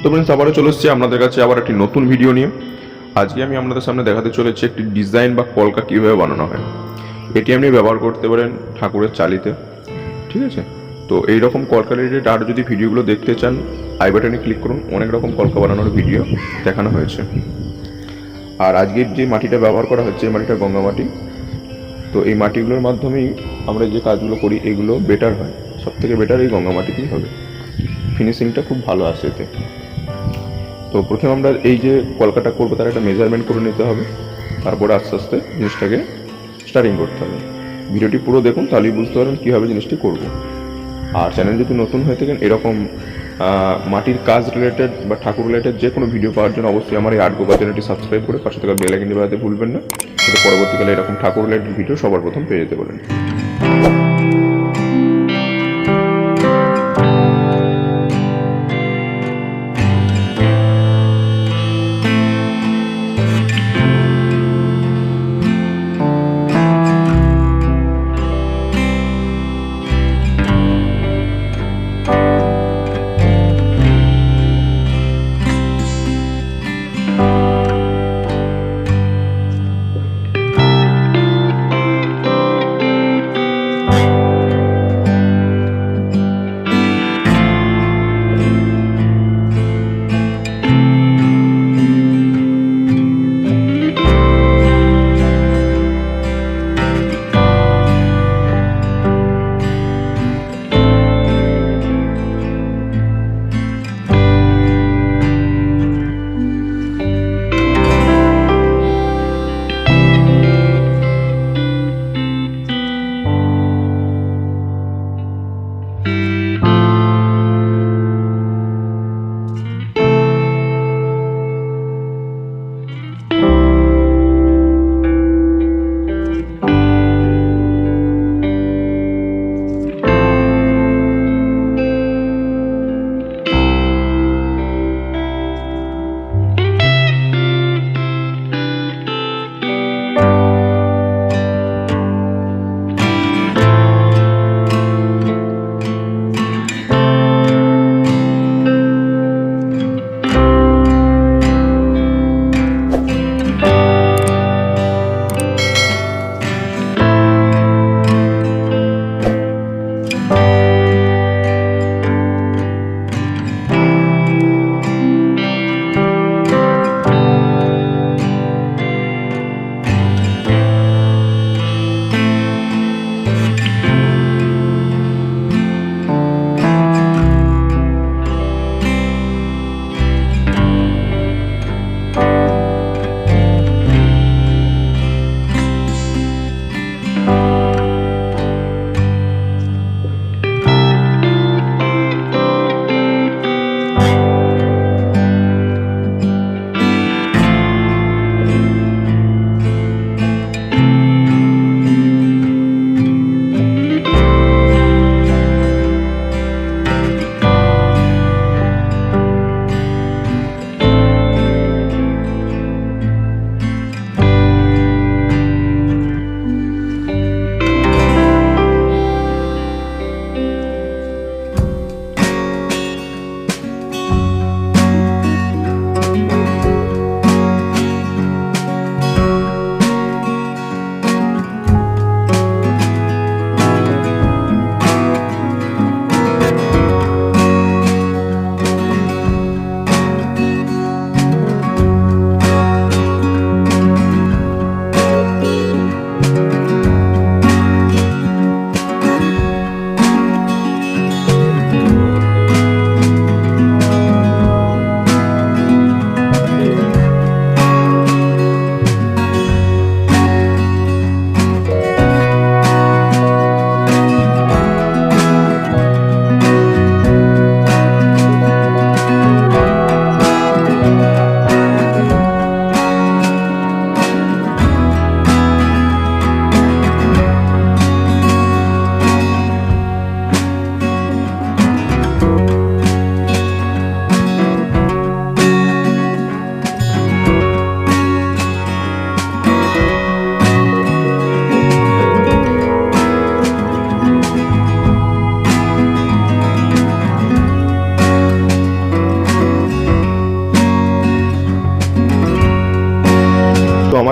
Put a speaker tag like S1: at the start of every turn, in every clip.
S1: তো फ्रेंड्स আবারও চলে এসেছি আপনাদের কাছে আবার একটি নতুন ভিডিও নিয়ে। আজকে আমি আপনাদের সামনে দেখাতে চলেছি একটি ডিজাইন বা কলকা কীভাবে বানানো হয়। এটি আপনি ব্যবহার করতে পারেন ঠাকুরের চালিতে, ঠিক আছে। তো এই রকম কলকা রিলেটেড আর যদি ভিডিওগুলো দেখতে চান আই বাটনে ক্লিক করুন, অনেক রকম কলকা বানানোর ভিডিও দেখানো হয়েছে। আর আজকের যে মাটিটা ব্যবহার করা হচ্ছে এই মাটিটা গঙ্গা মাটি। তো এই মাটিগুলোর মাধ্যমেই আমরা যে কাজগুলো করি এগুলো বেটার হয়, সবথেকে বেটার এই গঙ্গা মাটিতেই হবে, ফিনিশিংটা খুব ভালো আসে এতে। তো প্রথমে আমরা এই যে কলকাটা করবো তার একটা মেজারমেন্ট করে নিতে হবে, তারপরে আস্তে আস্তে জিনিসটাকে স্টার্টিং করতে হবে। ভিডিওটি পুরো দেখুন, তাহলেই বুঝতে পারবেন কীভাবে জিনিসটি করব। আর চ্যানেল যদি নতুন হয়ে থাকেন এরকম মাটির কাজ রিলেটেড বা ঠাকুর রিলেটেড যে কোনো ভিডিও পাওয়ার জন্য অবশ্যই আমার এই গোপাল চ্যানেলটি সাবস্ক্রাইব করে পাশে থাকা বেল আইকনটি বাজাতে ভুলবেন না, যাতে পরবর্তীকালে এরকম ঠাকুর রিলেটেড ভিডিও সবার প্রথম পেয়ে যেতে পারেন।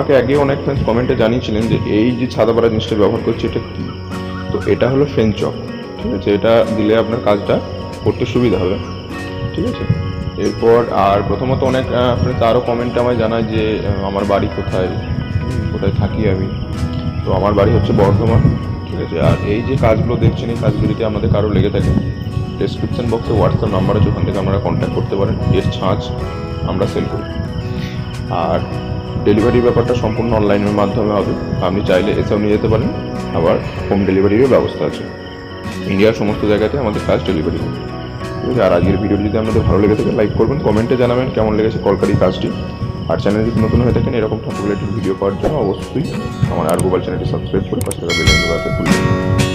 S1: আমাকে আগে অনেক ফ্রেন্ডস কমেন্টে জানিয়েছিলেন যে এই যে ছাদাপাড়া জিনিসটা ব্যবহার করছি এটা কী। তো এটা হলো ফেনচক, ঠিক আছে। এটা দিলে আপনার কাজটা করতে সুবিধা হবে, ঠিক আছে। এরপর আর প্রথমত অনেক ফ্রেন্ডস আরও কমেন্টে আমায় জানায় যে আমার বাড়ি কোথায়, কোথায় থাকি আমি। তো আমার বাড়ি হচ্ছে বর্ধমান, ঠিক আছে। আর এই যে কাজগুলো দেখছেন, এই কাজগুলো যদি আমাদের কারো লেগে থাকে, ডেসক্রিপশন বক্সে হোয়াটসঅ্যাপ নাম্বার আছে, ওখান থেকে আপনারা কন্ট্যাক্ট করতে পারেন। এর ছাঁচ আমরা সেল করি। আর ডেলিভারির ব্যাপারটা সম্পূর্ণ অনলাইনের মাধ্যমে হবে। আপনি চাইলে এসেও নিয়ে যেতে পারেন, আবার হোম ডেলিভারিরও ব্যবস্থা আছে। ইন্ডিয়ার সমস্ত জায়গাতে আমাদের কাজ ডেলিভারি হবে, ঠিক আছে। আর আজকের ভিডিওটি যদি আপনাদের ভালো লেগে থাকে লাইক করবেন, কমেন্টে জানাবেন কেমন লেগেছে কলকারি কাজটি। আর চ্যানেল যদি নতুন হয়ে থাকেন এরকম ঠাকুর রিলেটেড ভিডিও পাওয়ার জন্য অবশ্যই আমার আর গোপাল চ্যানেলটি সাবস্ক্রাইব করে পাশে থাকা বেল আইকনটি বাজাতে ভুলবেন না।